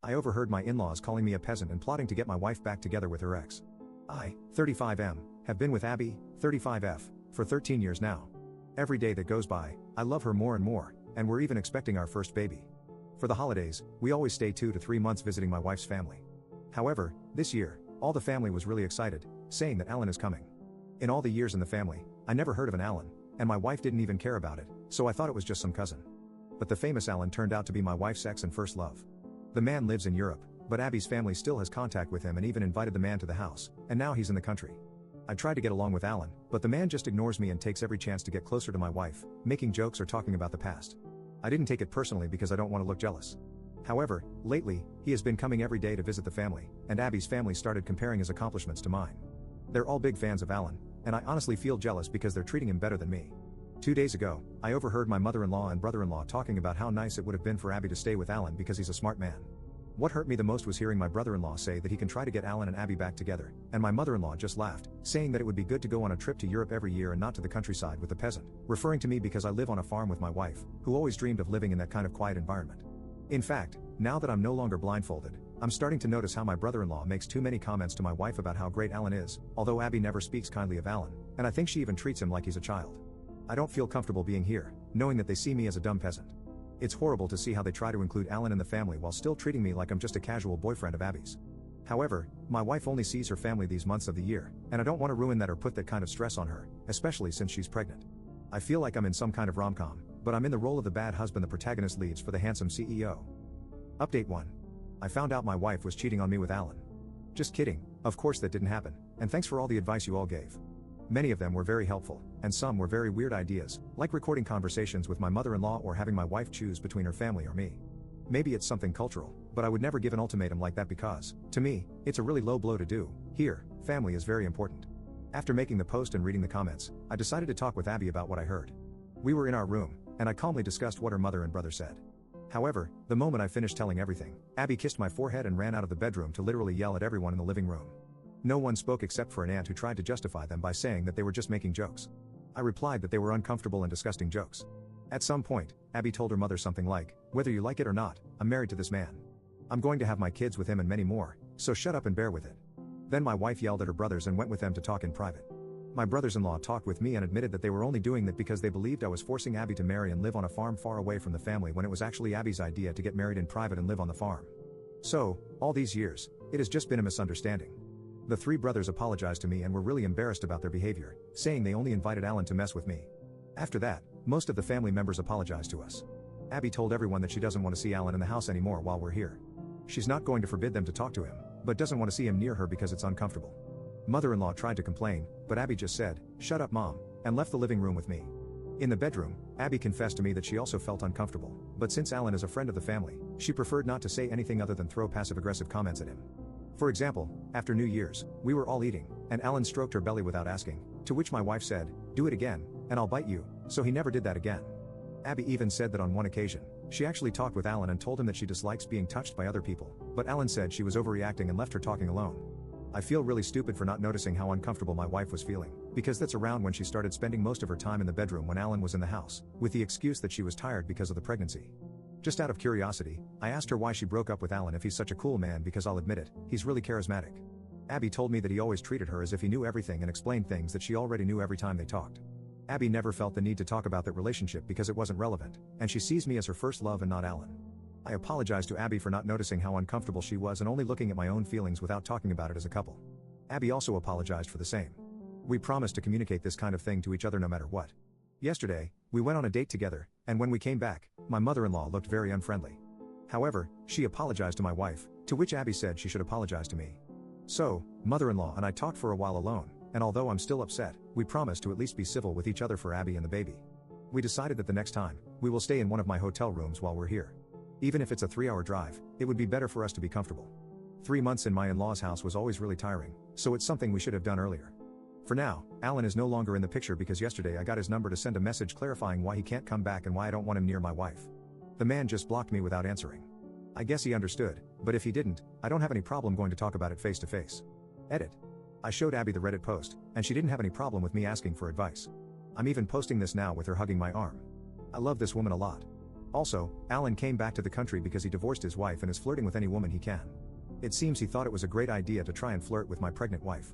I overheard my in-laws calling me a peasant and plotting to get my wife back together with her ex. I, 35M, have been with Abby, 35F, for 13 years now. Every day that goes by, I love her more and more, and we're even expecting our first baby. For the holidays, we always stay 2 to 3 months visiting my wife's family. However, this year, all the family was really excited, saying that Alan is coming. In all the years in the family, I never heard of an Alan, and my wife didn't even care about it, so I thought it was just some cousin. But the famous Alan turned out to be my wife's ex and first love. The man lives in Europe, but Abby's family still has contact with him and even invited the man to the house, and now he's in the country. I tried to get along with Alan, but the man just ignores me and takes every chance to get closer to my wife, making jokes or talking about the past. I didn't take it personally because I don't want to look jealous. However, lately, he has been coming every day to visit the family, and Abby's family started comparing his accomplishments to mine. They're all big fans of Alan, and I honestly feel jealous because they're treating him better than me. 2 days ago, I overheard my mother-in-law and brother-in-law talking about how nice it would have been for Abby to stay with Alan because he's a smart man. What hurt me the most was hearing my brother-in-law say that he can try to get Alan and Abby back together, and my mother-in-law just laughed, saying that it would be good to go on a trip to Europe every year and not to the countryside with the peasant, referring to me because I live on a farm with my wife, who always dreamed of living in that kind of quiet environment. In fact, now that I'm no longer blindfolded, I'm starting to notice how my brother-in-law makes too many comments to my wife about how great Alan is, although Abby never speaks kindly of Alan, and I think she even treats him like he's a child. I don't feel comfortable being here, knowing that they see me as a dumb peasant. It's horrible to see how they try to include Alan in the family while still treating me like I'm just a casual boyfriend of Abby's. However, my wife only sees her family these months of the year, and I don't want to ruin that or put that kind of stress on her, especially since she's pregnant. I feel like I'm in some kind of rom-com, but I'm in the role of the bad husband the protagonist leaves for the handsome CEO. Update 1. I found out my wife was cheating on me with Alan. Just kidding, of course that didn't happen, and thanks for all the advice you all gave. Many of them were very helpful, and some were very weird ideas, like recording conversations with my mother-in-law or having my wife choose between her family or me. Maybe it's something cultural, but I would never give an ultimatum like that because, to me, it's a really low blow to do. Here, family is very important. After making the post and reading the comments, I decided to talk with Abby about what I heard. We were in our room, and I calmly discussed what her mother and brother said. However, the moment I finished telling everything, Abby kissed my forehead and ran out of the bedroom to literally yell at everyone in the living room. No one spoke except for an aunt who tried to justify them by saying that they were just making jokes. I replied that they were uncomfortable and disgusting jokes. At some point, Abby told her mother something like, "Whether you like it or not, I'm married to this man. I'm going to have my kids with him and many more, so shut up and bear with it." Then my wife yelled at her brothers and went with them to talk in private. My brothers-in-law talked with me and admitted that they were only doing that because they believed I was forcing Abby to marry and live on a farm far away from the family when it was actually Abby's idea to get married in private and live on the farm. So, all these years, it has just been a misunderstanding. The 3 brothers apologized to me and were really embarrassed about their behavior, saying they only invited Alan to mess with me. After that, most of the family members apologized to us. Abby told everyone that she doesn't want to see Alan in the house anymore while we're here. She's not going to forbid them to talk to him, but doesn't want to see him near her because it's uncomfortable. Mother-in-law tried to complain, but Abby just said, "Shut up, Mom," and left the living room with me. In the bedroom, Abby confessed to me that she also felt uncomfortable, but since Alan is a friend of the family, she preferred not to say anything other than throw passive-aggressive comments at him. For example, after New Year's, we were all eating, and Alan stroked her belly without asking, to which my wife said, "Do it again, and I'll bite you," so he never did that again. Abby even said that on one occasion, she actually talked with Alan and told him that she dislikes being touched by other people, but Alan said she was overreacting and left her talking alone. I feel really stupid for not noticing how uncomfortable my wife was feeling, because that's around when she started spending most of her time in the bedroom when Alan was in the house, with the excuse that she was tired because of the pregnancy. Just out of curiosity, I asked her why she broke up with Alan if he's such a cool man because I'll admit it, he's really charismatic. Abby told me that he always treated her as if he knew everything and explained things that she already knew every time they talked. Abby never felt the need to talk about that relationship because it wasn't relevant, and she sees me as her first love and not Alan. I apologized to Abby for not noticing how uncomfortable she was and only looking at my own feelings without talking about it as a couple. Abby also apologized for the same. We promised to communicate this kind of thing to each other no matter what. Yesterday, we went on a date together, and when we came back, my mother-in-law looked very unfriendly. However, she apologized to my wife, to which Abby said she should apologize to me. So, mother-in-law and I talked for a while alone, and although I'm still upset, we promised to at least be civil with each other for Abby and the baby. We decided that the next time, we will stay in one of my hotel rooms while we're here. Even if it's a 3-hour drive, it would be better for us to be comfortable. 3 months in my in-laws' house was always really tiring, so it's something we should have done earlier. For now, Alan is no longer in the picture because yesterday I got his number to send a message clarifying why he can't come back and why I don't want him near my wife. The man just blocked me without answering. I guess he understood, but if he didn't, I don't have any problem going to talk about it face to face. Edit. I showed Abby the Reddit post, and she didn't have any problem with me asking for advice. I'm even posting this now with her hugging my arm. I love this woman a lot. Also, Alan came back to the country because he divorced his wife and is flirting with any woman he can. It seems he thought it was a great idea to try and flirt with my pregnant wife.